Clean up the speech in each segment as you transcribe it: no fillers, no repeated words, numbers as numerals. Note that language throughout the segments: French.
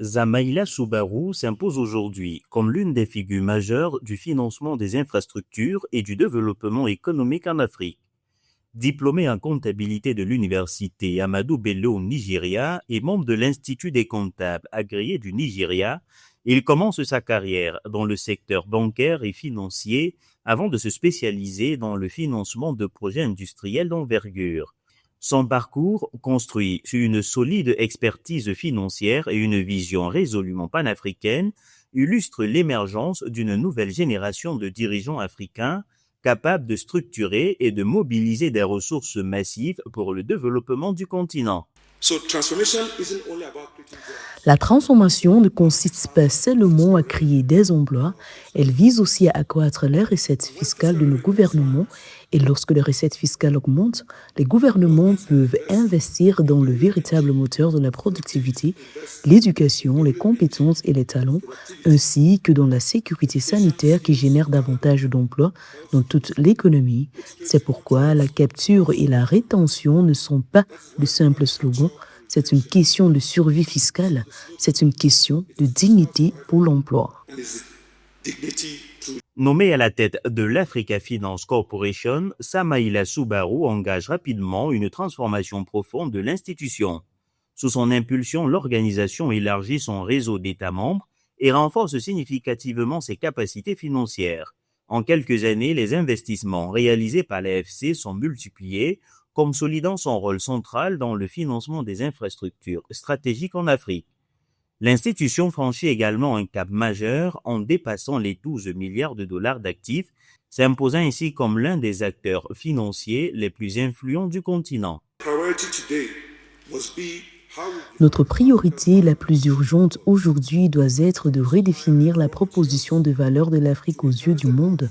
Zamaïla Soubarou s'impose aujourd'hui comme l'une des figures majeures du financement des infrastructures et du développement économique en Afrique. Diplômé en comptabilité de l'université Amadou Bello au Nigeria et membre de l'Institut des comptables agréés du Nigeria, il commence sa carrière dans le secteur bancaire et financier avant de se spécialiser dans le financement de projets industriels d'envergure. Son parcours, construit sur une solide expertise financière et une vision résolument panafricaine, illustre l'émergence d'une nouvelle génération de dirigeants africains capables de structurer et de mobiliser des ressources massives pour le développement du continent. La transformation ne consiste pas seulement à créer des emplois, elle vise aussi à accroître les recettes fiscales de nos gouvernements. Et lorsque les recettes fiscales augmentent, les gouvernements peuvent investir dans le véritable moteur de la productivité, l'éducation, les compétences et les talents, ainsi que dans la sécurité sanitaire qui génère davantage d'emplois dans toute l'économie. C'est pourquoi la capture et la rétention ne sont pas de simples slogans. C'est une question de survie fiscale, c'est une question de dignité pour l'emploi. Nommé à la tête de l'Africa Finance Corporation, Samaïla Soubarou engage rapidement une transformation profonde de l'institution. Sous son impulsion, l'organisation élargit son réseau d'États membres et renforce significativement ses capacités financières. En quelques années, les investissements réalisés par l'AFC sont multipliés, consolidant son rôle central dans le financement des infrastructures stratégiques en Afrique. L'institution franchit également un cap majeur en dépassant les 12 milliards de dollars d'actifs, s'imposant ainsi comme l'un des acteurs financiers les plus influents du continent. Notre priorité la plus urgente aujourd'hui doit être de redéfinir la proposition de valeur de l'Afrique aux yeux du monde,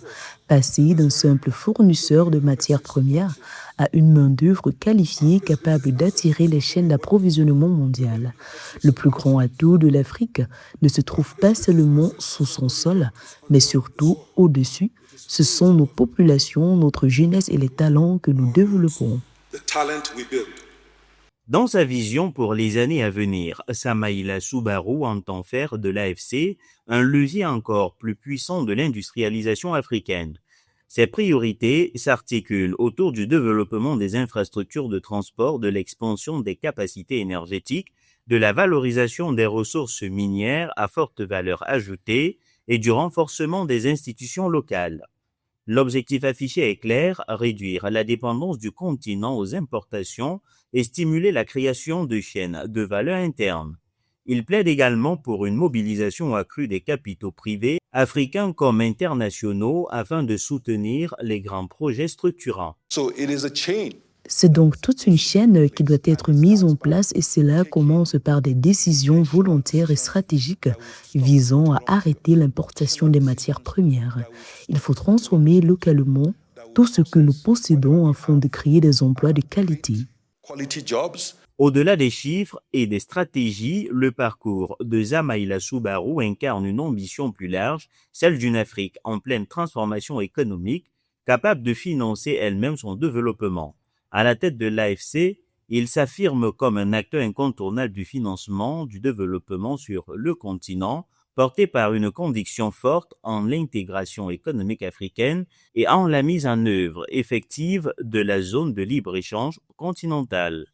passer d'un simple fournisseur de matières premières à une main-d'œuvre qualifiée capable d'attirer les chaînes d'approvisionnement mondiales. Le plus grand atout de l'Afrique ne se trouve pas seulement sous son sol, mais surtout au-dessus. Ce sont nos populations, notre jeunesse et les talents que nous développons. Dans sa vision pour les années à venir, Samaïla Soubarou entend faire de l'AFC un levier encore plus puissant de l'industrialisation africaine. Ses priorités s'articulent autour du développement des infrastructures de transport, de l'expansion des capacités énergétiques, de la valorisation des ressources minières à forte valeur ajoutée et du renforcement des institutions locales. L'objectif affiché est clair, réduire la dépendance du continent aux importations et stimuler la création de chaînes de valeur interne. Il plaide également pour une mobilisation accrue des capitaux privés, africains comme internationaux, afin de soutenir les grands projets structurants. C'est donc toute une chaîne qui doit être mise en place et cela commence par des décisions volontaires et stratégiques visant à arrêter l'importation des matières premières. Il faut transformer localement tout ce que nous possédons afin de créer des emplois de qualité. Au-delà des chiffres et des stratégies, le parcours de Samaïla Soubarou incarne une ambition plus large, celle d'une Afrique en pleine transformation économique, capable de financer elle-même son développement. À la tête de l'AFC, il s'affirme comme un acteur incontournable du financement du développement sur le continent, porté par une conviction forte en l'intégration économique africaine et en la mise en œuvre effective de la zone de libre-échange continentale.